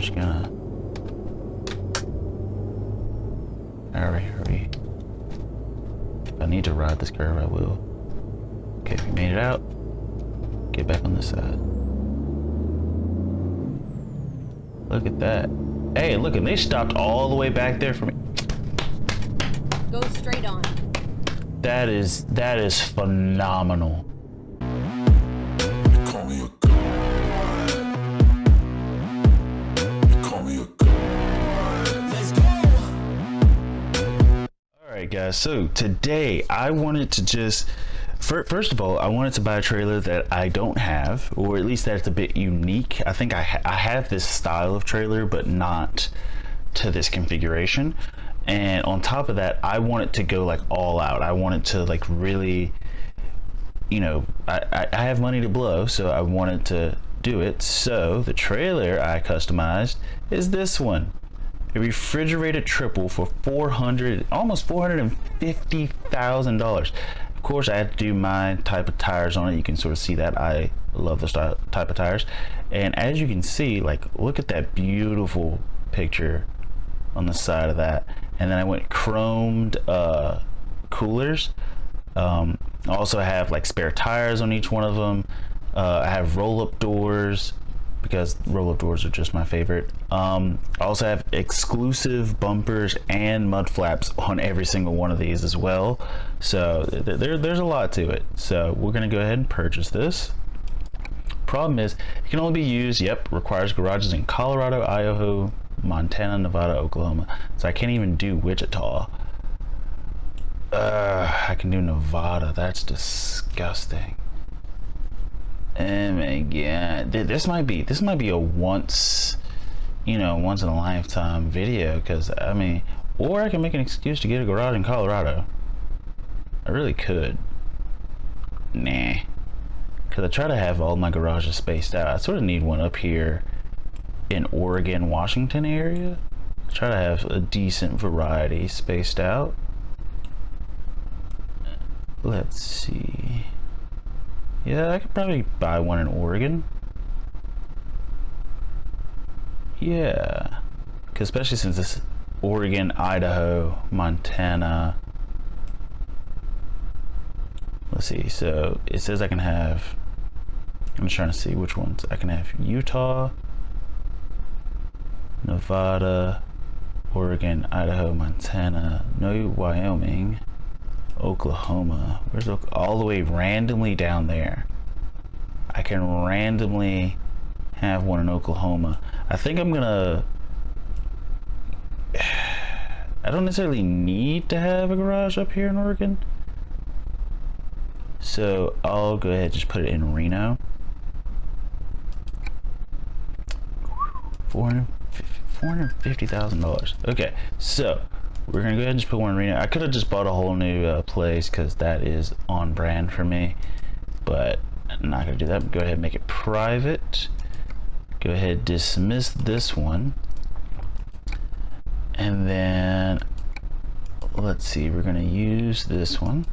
just gonna... Hurry. If I need to ride this curve, I will. Okay, we made it out. Get back on this side. Look at that. Hey, look, and they stopped all the way back there for me. Go straight on. That is phenomenal. Alright guys, so today I wanted to just, first of all, I wanted to buy a trailer that I don't have, or at least that's a bit unique. I think I have this style of trailer, but not to this configuration. And on top of that, I want it to go like all out. I want it to like really, you know, I have money to blow, so I wanted to do it. So the trailer I customized is this one. A refrigerated triple for almost $450,000. Of course, I had to do my type of tires on it. You can sort of see that. I love this type of tires. And as you can see, like, look at that beautiful picture on the side of that. And then I went chromed coolers. I also have like spare tires on each one of them. I have roll-up doors, because roll-up doors are just my favorite. I also have exclusive bumpers and mud flaps on every single one of these as well. So there's a lot to it. So we're gonna go ahead and purchase this. Problem is, it can only be used, requires garages in Colorado, Idaho, Montana, Nevada, Oklahoma. So I can't even do Wichita. I can do Nevada. That's disgusting. Oh my god, this might be a once in a lifetime video, because I mean, or I can make an excuse to get a garage in Colorado. I really could. Nah, because I try to have all my garages spaced out. I sort of need one up here in Oregon, Washington area. I try to have a decent variety spaced out. Let's see. Yeah, I could probably buy one in Oregon. Yeah, because especially since it's Oregon, Idaho, Montana. Let's see, so it says I can have, I'm trying to see which ones. I can have Utah, Nevada, Oregon, Idaho, Montana, no Wyoming, Oklahoma. Where's all the way randomly down there? I can randomly have one in Oklahoma. I think I'm gonna, I don't necessarily need to have a garage up here in Oregon, so I'll go ahead and just put it in Reno. $450,000. Okay, so we're gonna go ahead and just put one in Reno. I could have just bought a whole new place, because that is on brand for me, but I'm not gonna do that. Go ahead and make it private. Go ahead and dismiss this one, and then let's see, we're gonna use this one,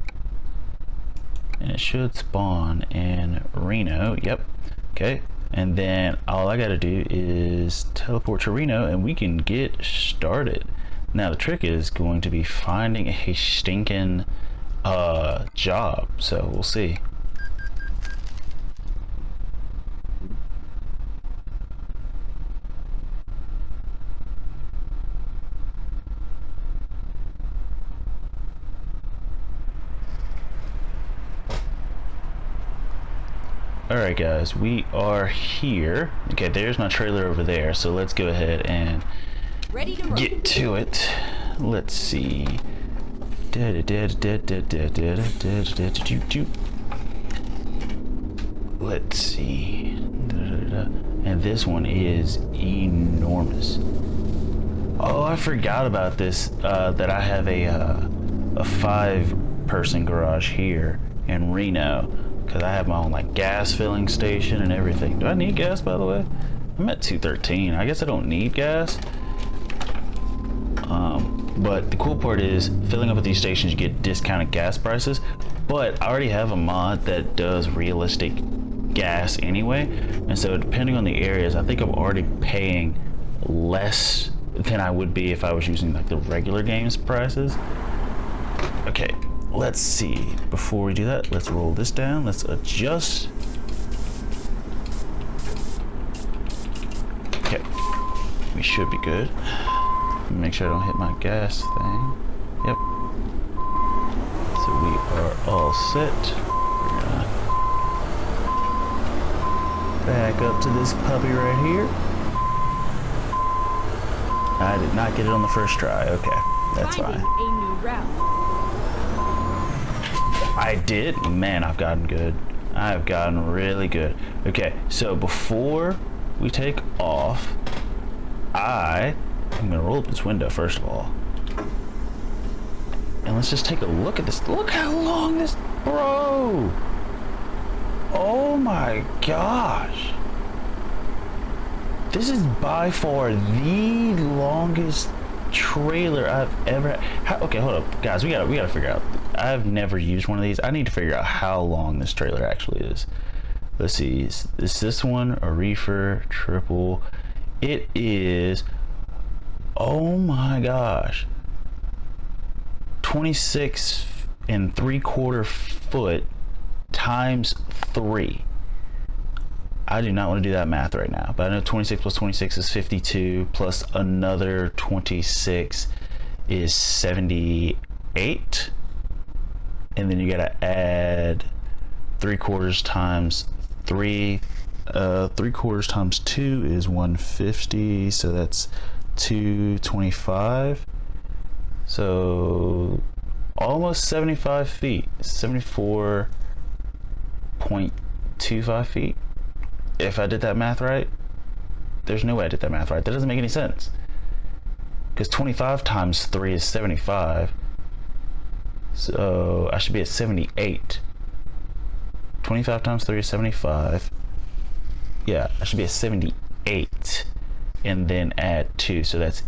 and it should spawn in Reno. Yep. Okay, and then all I gotta do is teleport to Reno and we can get started. Now the trick is going to be finding a stinking job, so we'll see. Alright guys, we are here. Okay, there's my trailer over there, so let's go ahead and ready to get to it. Let's see. Let's see. And this one is enormous. Oh, I forgot about this, that I have a 5-person garage here in Reno, because I have my own like gas filling station and everything. Do I need gas, by the way? I'm at 213. I guess I don't need gas. But the cool part is, filling up at these stations, you get discounted gas prices. But I already have a mod that does realistic gas anyway, and so depending on the areas, I think I'm already paying less than I would be if I was using like the regular games prices. Okay, let's see. Before we do that, let's roll this down. Let's adjust. Okay, we should be good. Make sure I don't hit my gas thing. Yep. So we are all set. We're gonna back up to this puppy right here. I did not get it on the first try. Okay, that's Finding fine. a new route. I did? Man, I've gotten good. I've gotten really good. Okay, so before we take off, I'm gonna roll up this window first of all. And let's just take a look at this. Look how long this, bro. Oh my gosh. This is by far the longest trailer I've ever had. Okay, hold up, guys. We gotta figure out. I've never used one of these. I need to figure out how long this trailer actually is. Let's see. Is this one a reefer triple? It is. Oh my gosh. 26 3/4 foot times 3. I do not want to do that math right now, but I know 26 plus 26 is 52, plus another 26 is 78. And then you gotta add 3/4 times 3. 3/4 times 2 is 150, so that's 225. So almost 75 feet, 74.25 feet. If I did that math right. There's no way I did that math right. That doesn't make any sense. Because 25 times 3 is 75. So I should be at 78. 25 times 3 is 75. Yeah, I should be at 78. And then add 2. So that's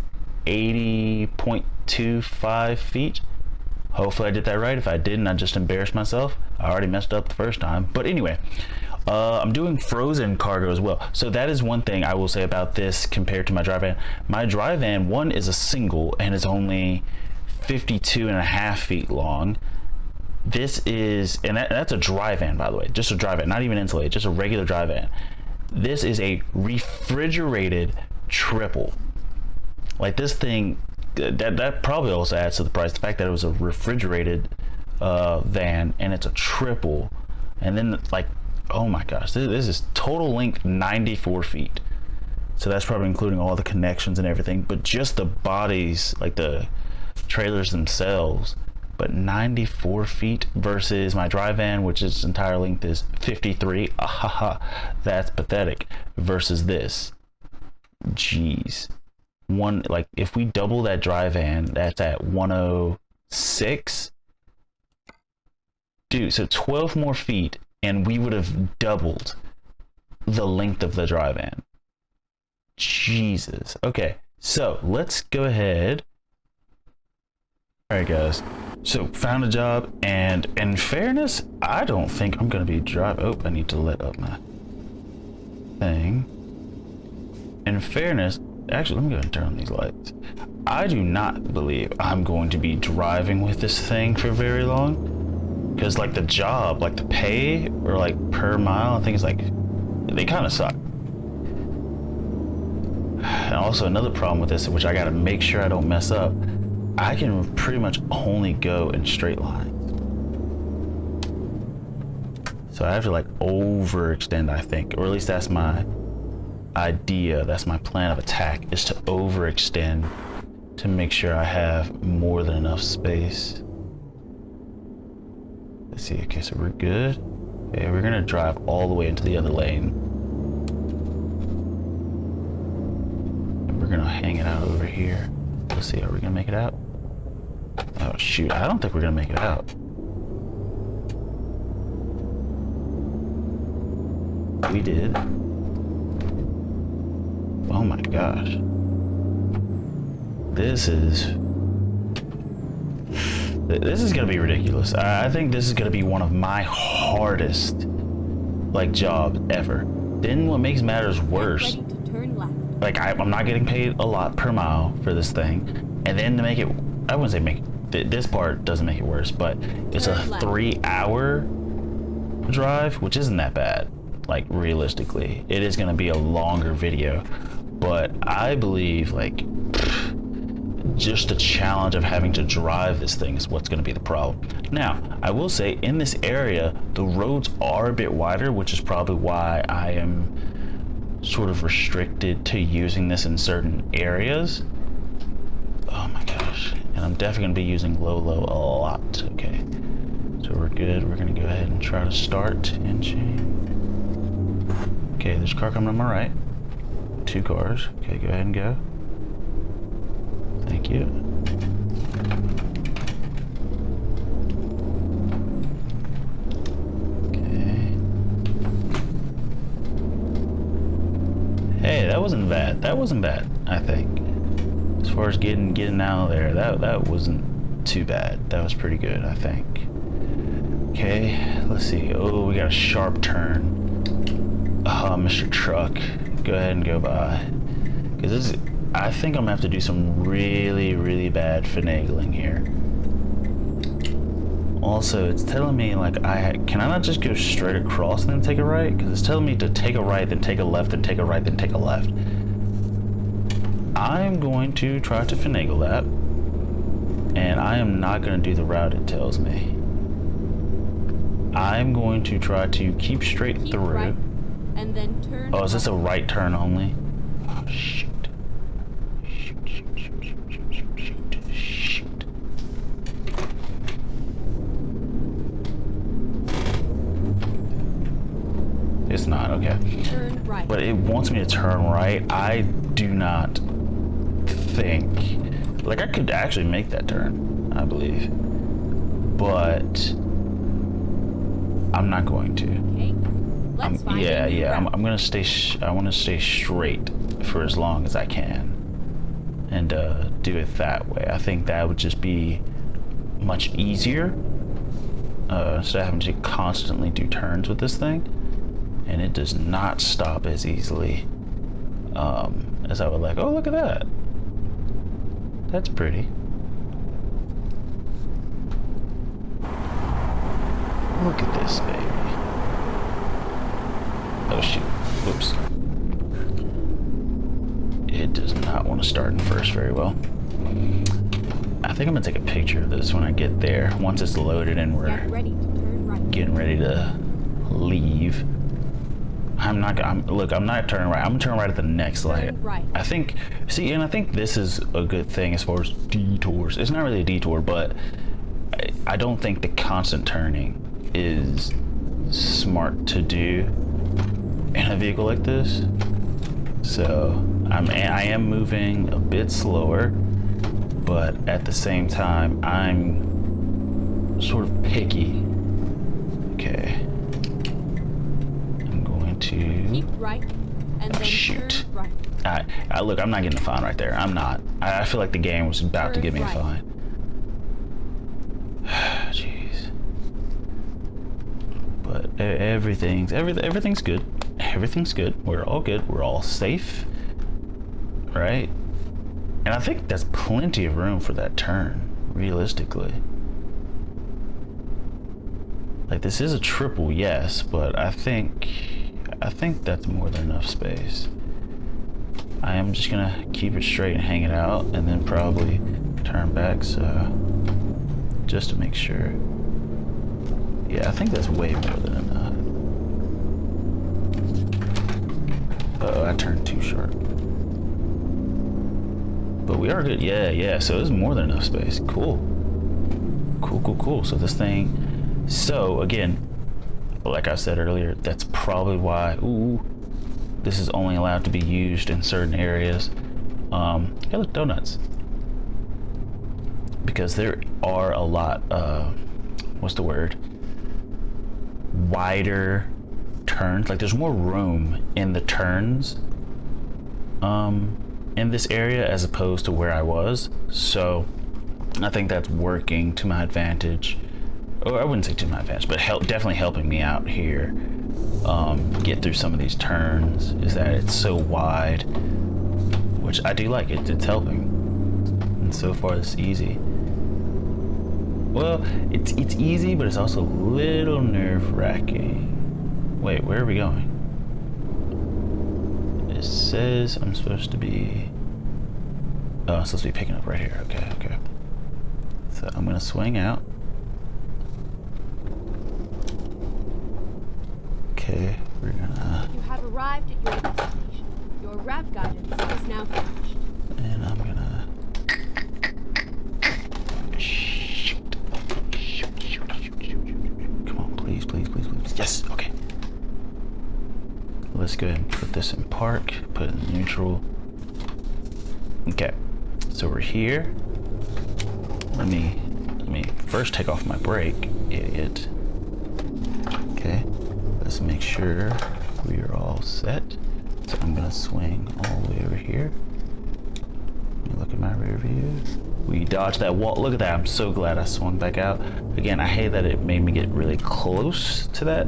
80.25 feet. Hopefully I did that right. If I didn't, I just embarrassed myself. I already messed up the first time. But anyway, I'm doing frozen cargo as well. So that is one thing I will say about this compared to my dry van. My dry van, one, is a single and is only 52.5 feet long. This is, and that's a dry van, by the way, just a dry van, not even insulated, just a regular dry van. This is a refrigerated triple. Like this thing, that probably also adds to the price. The fact that it was a refrigerated van and it's a triple, and then like, oh my gosh, this is total length 94 feet. So that's probably including all the connections and everything, but just the bodies, like the trailers themselves. But 94 feet versus my dry van, which its entire length is 53. Ahaha, that's pathetic. Versus this, jeez. One, like if we double that dry van, that's at 106. Dude, so 12 more feet and we would have doubled the length of the dry van. Jesus. Okay, so let's go ahead. All right, guys. So found a job, and in fairness, I don't think I'm gonna be driving. Oh, I need to let up my thing. In fairness, actually, let me go ahead and turn on these lights. I do not believe I'm going to be driving with this thing for very long. Because like the job, like the pay, or like per mile, I think it's like, they kind of suck. And also another problem with this, which I gotta make sure I don't mess up, I can pretty much only go in straight lines. So I have to like overextend, I think, or at least that's my idea, that's my plan of attack, is to overextend to make sure I have more than enough space. Let's see, okay, so we're good. Okay, we're gonna drive all the way into the other lane. And we're gonna hang it out over here. Let's see, are we gonna make it out? Oh shoot, I don't think we're gonna make it out. We did. Oh my gosh. This is gonna be ridiculous. I think this is gonna be one of my hardest like jobs ever. Then what makes matters worse, Ready to turn left. like I'm not getting paid a lot per mile for this thing, and then to make it, I wouldn't say make this part doesn't make it worse, but it's a 3-hour drive, which isn't that bad. Like realistically, it is going to be a longer video, but I believe like just the challenge of having to drive this thing is what's going to be the problem. Now, I will say in this area, the roads are a bit wider, which is probably why I am sort of restricted to using this in certain areas. Oh my gosh. And I'm definitely going to be using low a lot. Okay. So we're good. We're going to go ahead and try to start and change. Okay, there's a car coming on my right. 2 cars. Okay, go ahead and go. Thank you. Okay. Hey, that wasn't bad. That wasn't bad, I think. As far as getting out of there, that wasn't too bad. That was pretty good, I think. Okay, let's see. Oh, we got a sharp turn. Mr. Truck, go ahead and go by. Because this is, I think I'm gonna have to do some really bad finagling here. Also, it's telling me like can I not just go straight across and then take a right? Because it's telling me to take a right, then take a left, then take a right, then take a left. I'm going to try to finagle that, and I am not going to do the route it tells me. I'm going to try to keep straight through. Right, and then turn. Oh, is this a right turn only? Oh, shoot. Shoot. It's not, okay. Turn right. But it wants me to turn right. I do not think, like I could actually make that turn, I believe. But I'm not going to. Okay. Let's find a new route. I'm gonna stay. I want to stay straight for as long as I can, and do it that way. I think that would just be much easier. Instead of having to constantly do turns with this thing, and it does not stop as easily as I would like. Oh, look at that. That's pretty. Look at this, baby. Oh shoot, whoops. It does not want to start in first very well. I think I'm gonna take a picture of this when I get there. Once it's loaded and we're getting ready to leave. I'm not turning right. I'm gonna turn right at the next light. Right. I think, see, and I think this is a good thing as far as detours. It's not really a detour, but I don't think the constant turning is smart to do in a vehicle like this. So I am moving a bit slower, but at the same time I'm sort of picky. Okay, I'm going to keep right and then shoot. Turn right. Look, I'm not getting a fine right there. I'm not. I feel like the game was about to give me a fine. Jeez. But everything's good. Everything's good. We're all good. We're all safe, right? And I think that's plenty of room for that turn, realistically. Like, this is a triple, yes, but I think that's more than enough space. I am just gonna keep it straight and hang it out, and then probably turn back, so just to make sure. Yeah, I think that's way more than enough. Uh-oh, I turned too sharp. But we are good. Yeah, so there's more than enough space. Cool. So this thing, so again, like I said earlier, that's probably why, this is only allowed to be used in certain areas. Hey, look, donuts. Because there are a lot, what's the word? Wider turns. Like, there's more room in the turns in this area as opposed to where I was. So I think that's working to my advantage. Or I wouldn't say to my advantage, but definitely helping me out here get through some of these turns, is that it's so wide. which I do like. It's helping. And so far, it's easy. Well, it's easy, but it's also a little nerve-wracking. Wait, where are we going? It says I'm supposed to be... Oh, I'm supposed to be picking up right here. Okay, okay. So I'm gonna swing out. Okay, we're gonna... You have arrived at your destination. Your route guidance is now finished. And I'm gonna... Shoot. Come on, please, please, please, please. Yes, okay. Let's go ahead and put this in park, put it in neutral. Okay, so we're here. Let me first take off my brake, idiot. Okay, let's make sure we are all set. So I'm gonna swing all the way over here. Let me look at my rear view. We dodged that wall. Look at that. I'm so glad I swung back out. Again, I hate that it made me get really close to that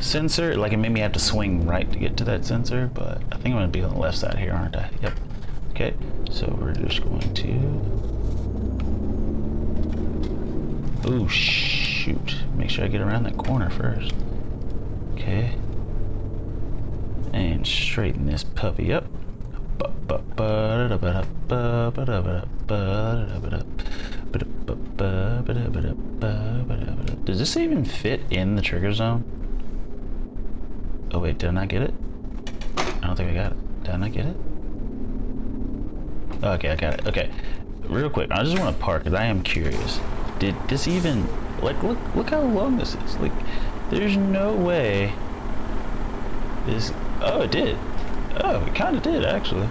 sensor. Like, it made me have to swing right to get to that sensor, but I think I'm gonna be on the left side here, aren't I? Yep. Okay, so we're just going to... Oh, shoot. Make sure I get around that corner first. Okay. And straighten this puppy up. Does this even fit in the trigger zone? Oh wait, did I not get it? I don't think I got it. Did I not get it? Okay, I got it. Okay. Real quick, I just want to park because I am curious. Did this even, like, look how long this is. Like, there's no way this... Oh, it did. Oh, it kind of did, actually.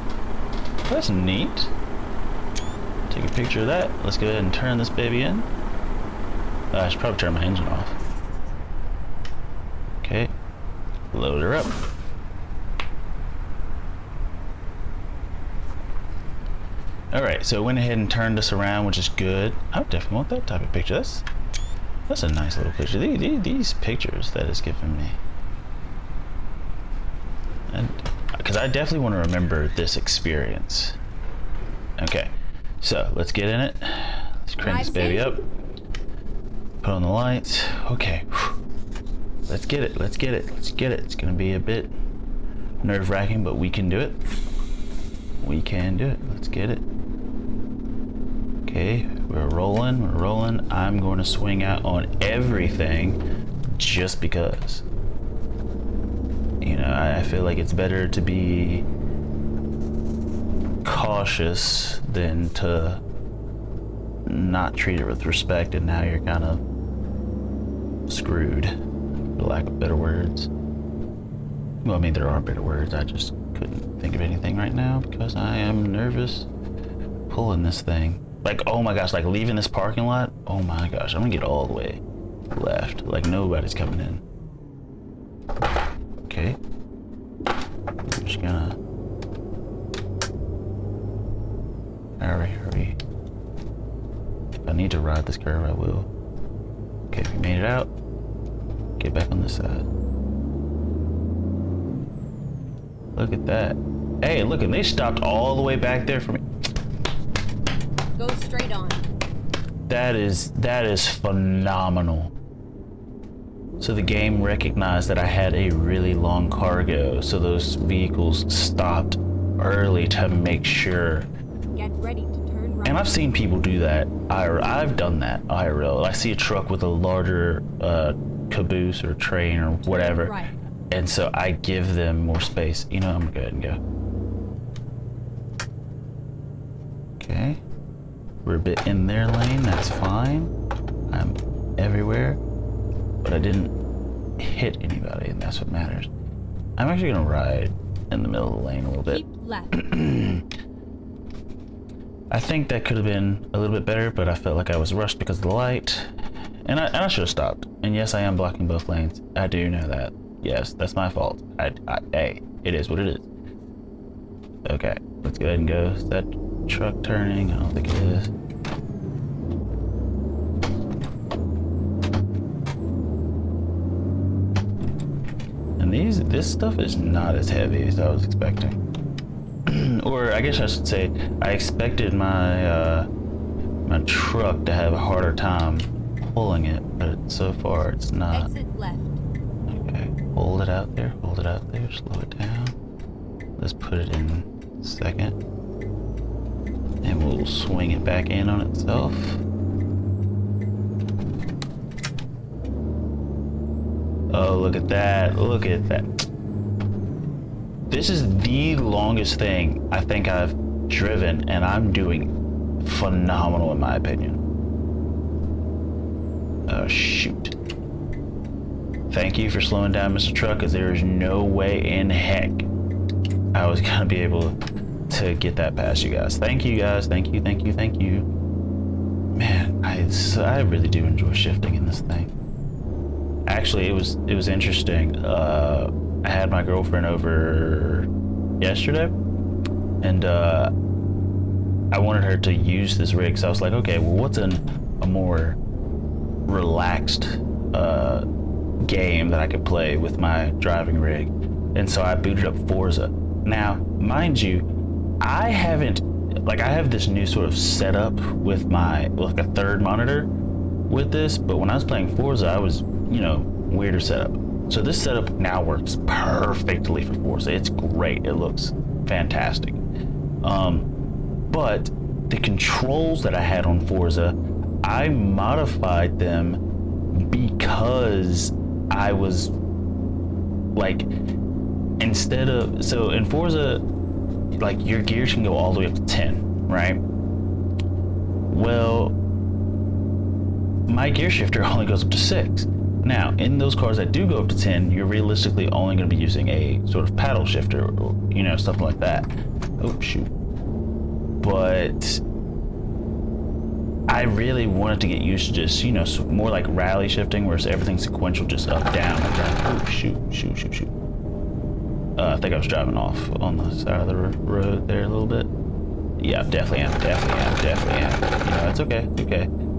That's neat. Take a picture of that. Let's go ahead and turn this baby in. I should probably turn my engine off. Okay. Load her up. Alright, so it went ahead and turned us around, which is good. I definitely want that type of picture. That's a nice little picture. These pictures that it's giving me. And because I definitely want to remember this experience. Okay, so let's get in it. Let's crank this baby up. Put on the lights. Okay. Let's get it. Let's get it. Let's get it. It's going to be a bit nerve-wracking, but we can do it. We can do it. Let's get it. Okay, we're rolling. We're rolling. I'm going to swing out on everything just because. You know, I feel like it's better to be cautious than to not treat it with respect, and now you're kind of screwed, for lack of better words. Well, I mean, there are better words. I just couldn't think of anything right now because I am nervous pulling this thing. Like, oh my gosh, like leaving this parking lot. Oh my gosh, I'm gonna get all the way left. Like, nobody's coming in. Okay. I'm just gonna... Hurry. If I need to ride this curve, I will. Okay, we made it out. Get back on this side. Look at that. Hey, look, and they stopped all the way back there for me. Go straight on. That is phenomenal. So the game recognized that I had a really long cargo, so those vehicles stopped early to make sure. Get ready to turn right. And I've seen people do that. I've done that IRL. I see a truck with a larger caboose or train or whatever. Right. And so I give them more space. You know, I'm gonna go ahead and go. Okay. We're a bit in their lane, that's fine. I'm everywhere. But I didn't hit anybody, and that's what matters. I'm actually gonna ride in the middle of the lane a little bit. Keep left. I think that could have been a little bit better, but I felt like I was rushed because of the light. And I should have stopped. And yes, I am blocking both lanes. I do know that. Yes, that's my fault. Hey, it is what it is. Okay, let's go ahead and go. Is that truck turning? I don't think it is. And this stuff is not as heavy as I was expecting. Or I guess I should say, I expected my my truck to have a harder time pulling it, but so far it's not. Exit left. Okay, hold it out there, slow it down. Let's put it in second. And we'll swing it back in on itself. Oh, look at that, look at that. This is the longest thing I think I've driven, and I'm doing phenomenal in my opinion. Oh, shoot. Thank you for slowing down, Mr. Truck, because there is no way in heck I was gonna be able to get that past you guys. Thank you guys, thank you. Man, I really do enjoy shifting in this thing. Actually, it was interesting. I had my girlfriend over yesterday, and I wanted her to use this rig, so I was like, okay, well, what's a more relaxed game that I could play with my driving rig? And so I booted up Forza. Now, mind you, I have this new sort of setup with my, like a third monitor with this, but when I was playing Forza, I was, weirder setup. So this setup now works perfectly for Forza. It's great. It looks fantastic. But the controls that I had on Forza, I modified them because I was like, so in Forza, like your gears can go all the way up to 10, right? Well, my gear shifter only goes up to 6. Now, in those cars that do go up to 10, you're realistically only going to be using a sort of paddle shifter, or, something like that. Oh, shoot. But I really wanted to get used to just, more like rally shifting, where everything's sequential, just up, down, up, down. Oh, shoot. I think I was driving off on the side of the road there a little bit. Yeah, definitely am. It's okay.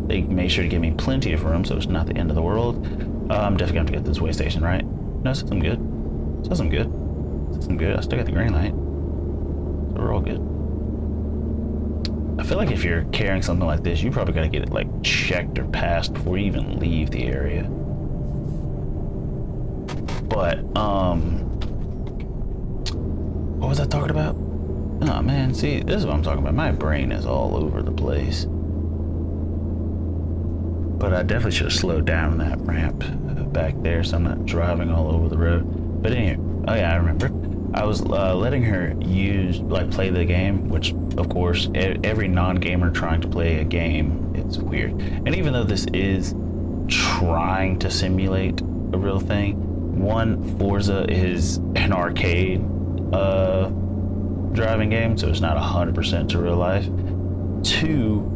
They made sure to give me plenty of room, so it's not the end of the world. I'm definitely gonna have to get to this way station, right? No, it says I'm good. I still got the green light. So we're all good. I feel like if you're carrying something like this, you probably gotta get it like checked or passed before you even leave the area. But, what was I talking about? Oh man, see, this is what I'm talking about. My brain is all over the place. But I definitely should have slowed down that ramp back there so I'm not driving all over the road. But anyway, oh yeah, I remember. I was letting her play the game, which of course, every non-gamer trying to play a game, it's weird. And even though this is trying to simulate a real thing, one, Forza is an arcade driving game, so it's not 100% to real life. Two,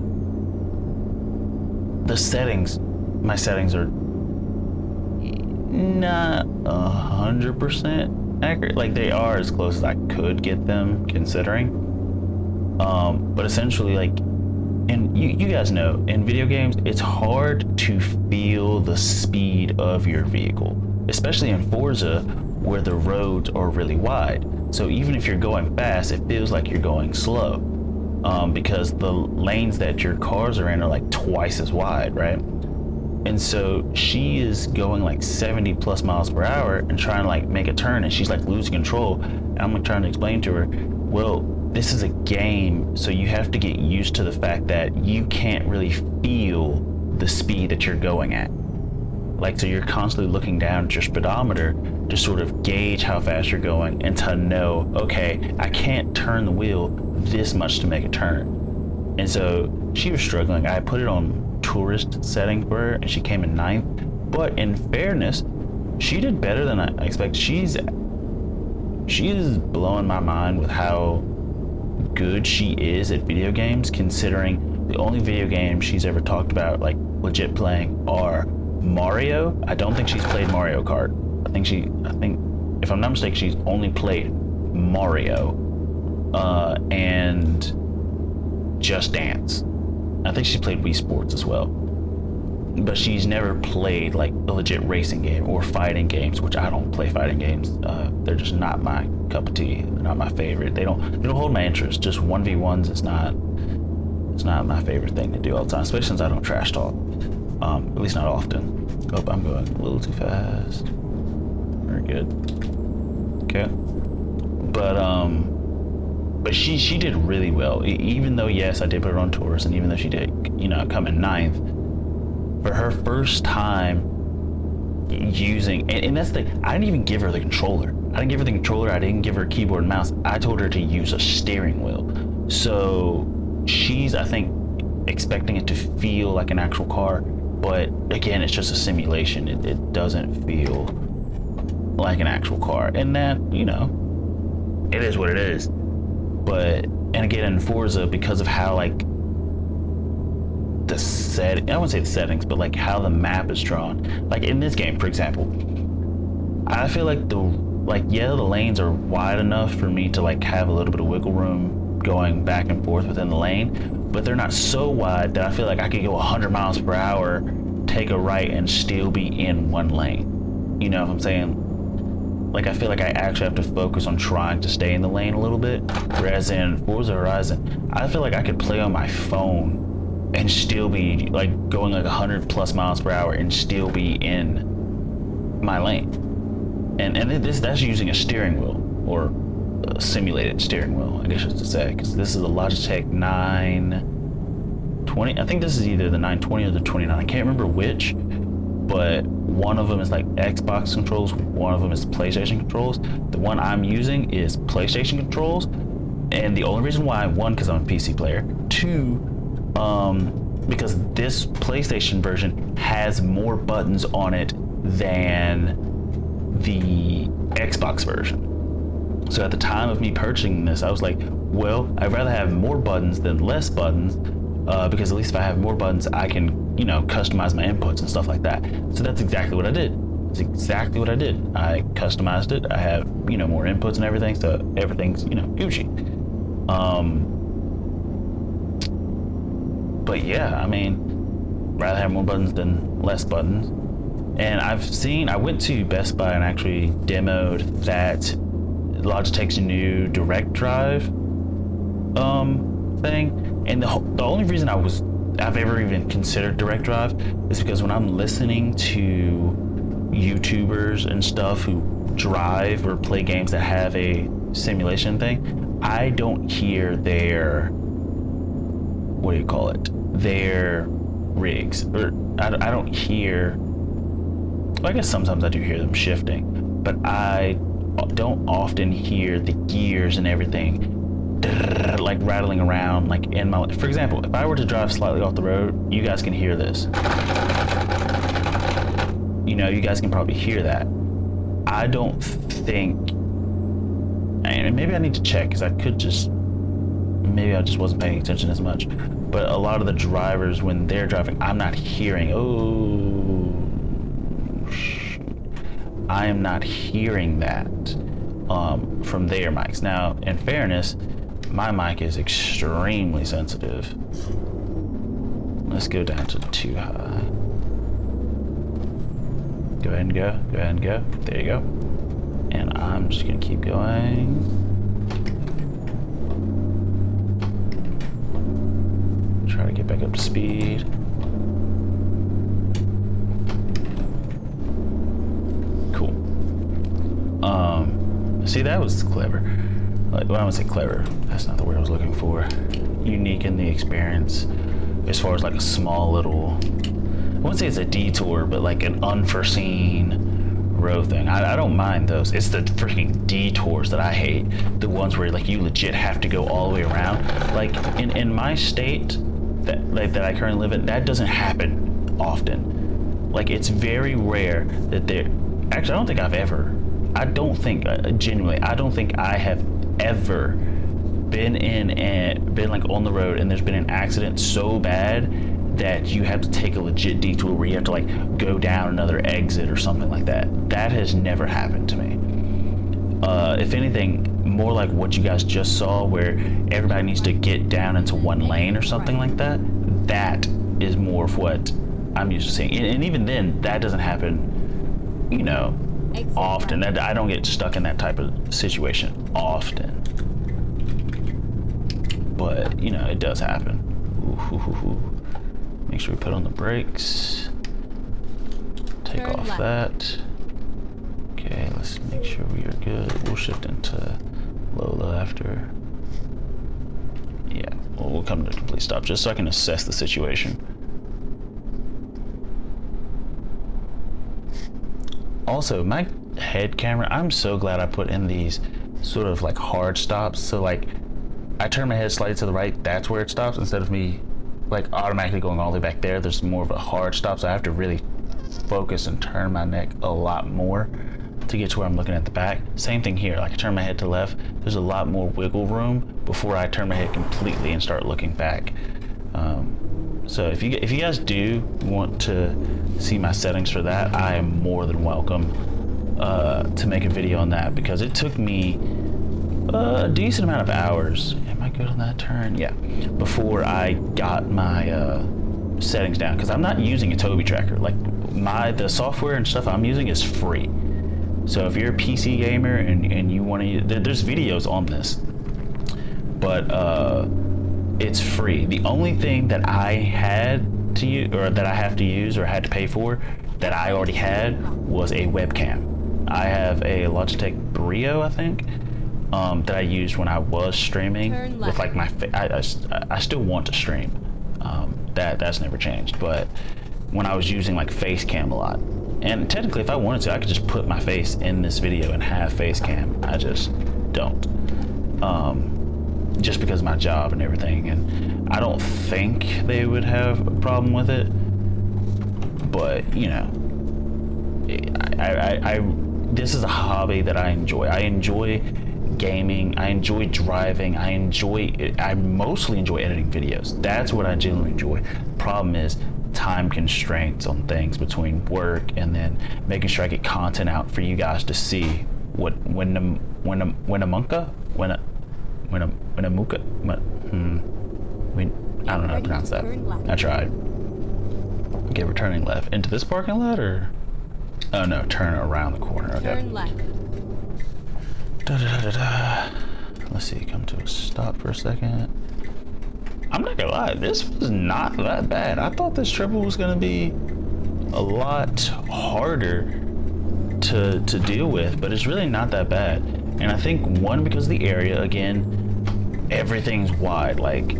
the settings, my settings are not 100% accurate. Like, they are as close as I could get them, considering. But essentially, like, and you guys know, in video games, it's hard to feel the speed of your vehicle, especially in Forza, where the roads are really wide. So even if you're going fast, it feels like you're going slow, because the lanes that your cars are in are like twice as wide, right? And so she is going like 70 plus miles per hour and trying to like make a turn, and she's like losing control. And I'm like trying to explain to her, well, this is a game, so you have to get used to the fact that you can't really feel the speed that you're going at. Like, so you're constantly looking down at your speedometer to sort of gauge how fast you're going and to know, okay, I can't turn the wheel this much to make a turn. And so she was struggling. I put it on tourist setting for her, and she came in 9th. But in fairness, she did better than I expected. She is blowing my mind with how good she is at video games, considering the only video games she's ever talked about, like legit playing, are Mario. I don't think she's played Mario Kart. I think if I'm not mistaken, she's only played Mario and Just Dance. I think she played Wii Sports as well. but she's never played like a legit racing game or fighting games, which I don't play fighting games. They're just not my cup of tea. They're not my favorite. They don't hold my interest. Just 1v1s is not. It's not my favorite thing to do all the time, especially since I don't trash talk. At least not often. Oh, I'm going a little too fast. Very good. Okay. But she did really well. Even though, yes, I did put her on tours, and even though she did, come in 9th, for her first time using, and that's the thing, I didn't even give her the controller. I didn't give her the controller. I didn't give her keyboard and mouse. I told her to use a steering wheel. So she's, I think, expecting it to feel like an actual car, but again, it's just a simulation. It doesn't feel like an actual car, and that, it is what it is. But, and again, in Forza, because of how like I wouldn't say the settings, but like how the map is drawn, like in this game, for example, I feel like the lanes are wide enough for me to like have a little bit of wiggle room going back and forth within the lane, but they're not so wide that I feel like I could go 100 miles per hour, take a right, and still be in one lane. You know what I'm saying? Like, I feel like I actually have to focus on trying to stay in the lane a little bit, whereas in Forza Horizon, I feel like I could play on my phone and still be like going like 100 plus miles per hour and still be in my lane. And that's using a steering wheel, or a simulated steering wheel, I guess I should say, because this is a Logitech 920. I think this is either the 920 or the 29. I can't remember which, but one of them is like Xbox controls, one of them is PlayStation controls. The one I'm using is PlayStation controls, and the only reason why, one, because I'm a PC player, two, because this PlayStation version has more buttons on it than the Xbox version. So at the time of me purchasing this, I was like, well, I'd rather have more buttons than less buttons, because at least if I have more buttons, I can, customize my inputs and stuff like that. So that's exactly what I did. It's exactly what I did. I customized it. I have, more inputs and everything, so everything's, Gucci. But yeah, I mean, rather have more buttons than less buttons. And I went to Best Buy and actually demoed that Logitech's new direct drive thing. And the only reason I've ever even considered direct drive is because when I'm listening to YouTubers and stuff who drive or play games that have a simulation thing, I don't hear their their rigs, or I don't hear, well, I guess sometimes I do hear them shifting, but I don't often hear the gears and everything like rattling around like in my, for example, if I were to drive slightly off the road, you guys can hear this. You guys can probably hear that. I don't think, and maybe I need to check, because maybe I just wasn't paying attention as much, but a lot of the drivers, when they're driving, I'm not hearing, I am not hearing that from their mics. Now, in fairness, my mic is extremely sensitive. Let's go down to too high. Go ahead and go. Go ahead and go. There you go. And I'm just gonna keep going. Try to get back up to speed. Cool. See, that was clever. Like, well, I wouldn't say clever. That's not the word I was looking for. Unique in the experience, as far as like a small little, I wouldn't say it's a detour, but like an unforeseen road thing. I don't mind those. It's the freaking detours that I hate. The ones where like you legit have to go all the way around. Like in my state that I currently live in, that doesn't happen often. Like, it's very rare that actually, I don't think I have ever been like on the road and there's been an accident so bad that you have to take a legit detour where you have to like go down another exit or something like that. That has never happened to me. If anything, more like what you guys just saw, where everybody needs to get down into one lane or something like that. That is more of what I'm used to seeing. And even then, that doesn't happen, you know, Exit often. right. I don't get stuck in that type of situation often. But, you know, it does happen. Make sure we put on the brakes. Take Turn off left. that. Okay, let's make sure we are good. We'll shift into low after. Yeah, we'll come to a complete stop just so I can assess the situation. Also, my head camera, I'm so glad I put in these sort of like hard stops. So like, I turn my head slightly to the right, that's where it stops, instead of me like automatically going all the way back there. There's more of a hard stop, so I have to really focus and turn my neck a lot more to get to where I'm looking at the back. Same thing here, like I turn my head to the left, there's a lot more wiggle room before I turn my head completely and start looking back. So if you guys do want to see my settings for that, I am more than welcome to make a video on that, because it took me a decent amount of hours. Am I good on that turn? Yeah. Before I got my settings down, because I'm not using a Tobii tracker. Like the software and stuff I'm using is free. So if you're a PC gamer and you want to, there's videos on this, but it's free. The only thing that I had to use, or that I have to use, or had to pay for, that I already had, was a webcam. I have a Logitech Brio, I think, that I used when I was streaming with like my. I still want to stream. That's never changed. But when I was using like face cam a lot, and technically, if I wanted to, I could just put my face in this video and have face cam. I just don't. Just because of my job and everything, and I don't think they would have a problem with it. But you know, this is a hobby that I enjoy. I enjoy gaming. I enjoy driving. I mostly enjoy editing videos. That's what I genuinely enjoy. Problem is time constraints on things between work and then making sure I get content out for you guys to see. I don't know how to pronounce that. I tried. Okay, we're turning left into this parking lot, or oh no, turn around the corner. Okay. Turn left. Let's see, come to a stop for a second. I'm not gonna lie, this was not that bad. I thought this triple was gonna be a lot harder to deal with, but it's really not that bad. And I think one, because of the area, again, everything's wide. Like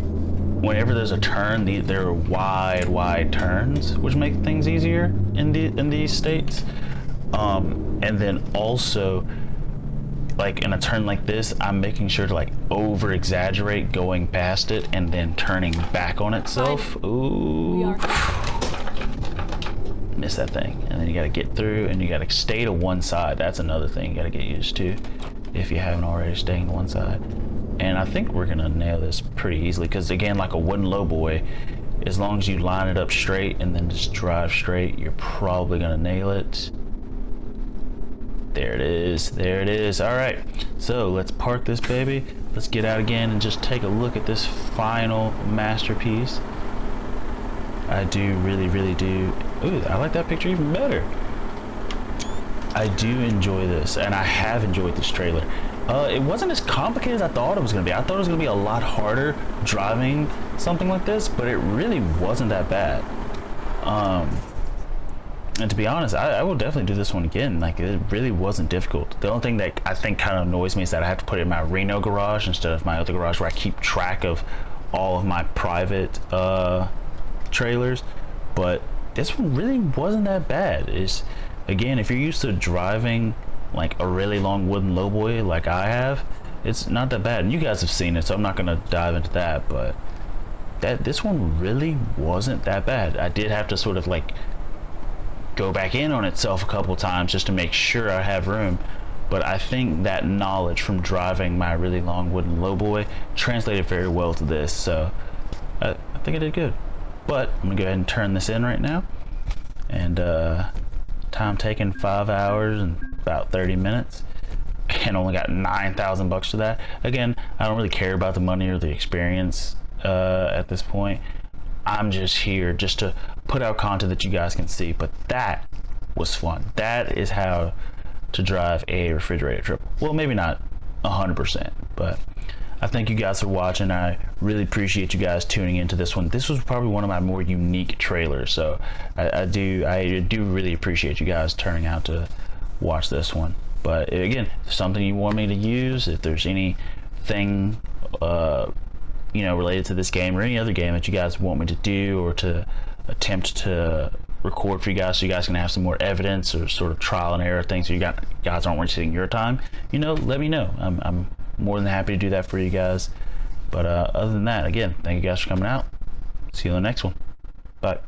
whenever there's a turn, there are wide turns, which make things easier in these states. And then also, like in a turn like this, I'm making sure to like over exaggerate going past it and then turning back on itself. Ooh, miss that thing. And then you got to get through, and you got to stay to one side. That's another thing you got to get used to if you haven't already, staying to one side. And I think we're gonna nail this pretty easily, because again, like a wooden lowboy, as long as you line it up straight and then just drive straight, you're probably gonna nail it. There it is, there it is. All right, so let's park this baby. Let's get out again and just take a look at this final masterpiece. I do really do. Ooh, I like that picture even better. I do enjoy this, and I have enjoyed this trailer. It wasn't as complicated as I thought it was going to be. I thought it was going to be a lot harder driving something like this, but it really wasn't that bad. And to be honest, I will definitely do this one again. Like, it really wasn't difficult. The only thing that I think kind of annoys me is that I have to put it in my Reno garage instead of my other garage, where I keep track of all of my private trailers. But this one really wasn't that bad. It's, again, if you're used to driving like a really long wooden lowboy like I have, it's not that bad. And you guys have seen it, so I'm not gonna dive into that, but this one really wasn't that bad. I did have to sort of like go back in on itself a couple times just to make sure I have room, but I think that knowledge from driving my really long wooden lowboy translated very well to this, so I think I did good. But I'm gonna go ahead and turn this in right now, and time taken 5 hours and about 30 minutes, and only got 9,000 bucks to that. Again, I don't really care about the money or the experience at this point. I'm just here just to put out content that you guys can see. But that was fun. That is how to drive a refrigerated triple. Well, maybe not 100%, but I thank you guys for watching. I really appreciate you guys tuning into this one. This was probably one of my more unique trailers, so I do really appreciate you guys turning out to watch this one. But again, if something you want me to use, if there's anything you know, related to this game or any other game that you guys want me to do or to attempt to record for you guys, so you guys can have some more evidence or sort of trial and error things, so you guys aren't wasting your time, you know, let me know. I'm more than happy to do that for you guys. But other than that, again, thank you guys for coming out. See you in the next one. Bye.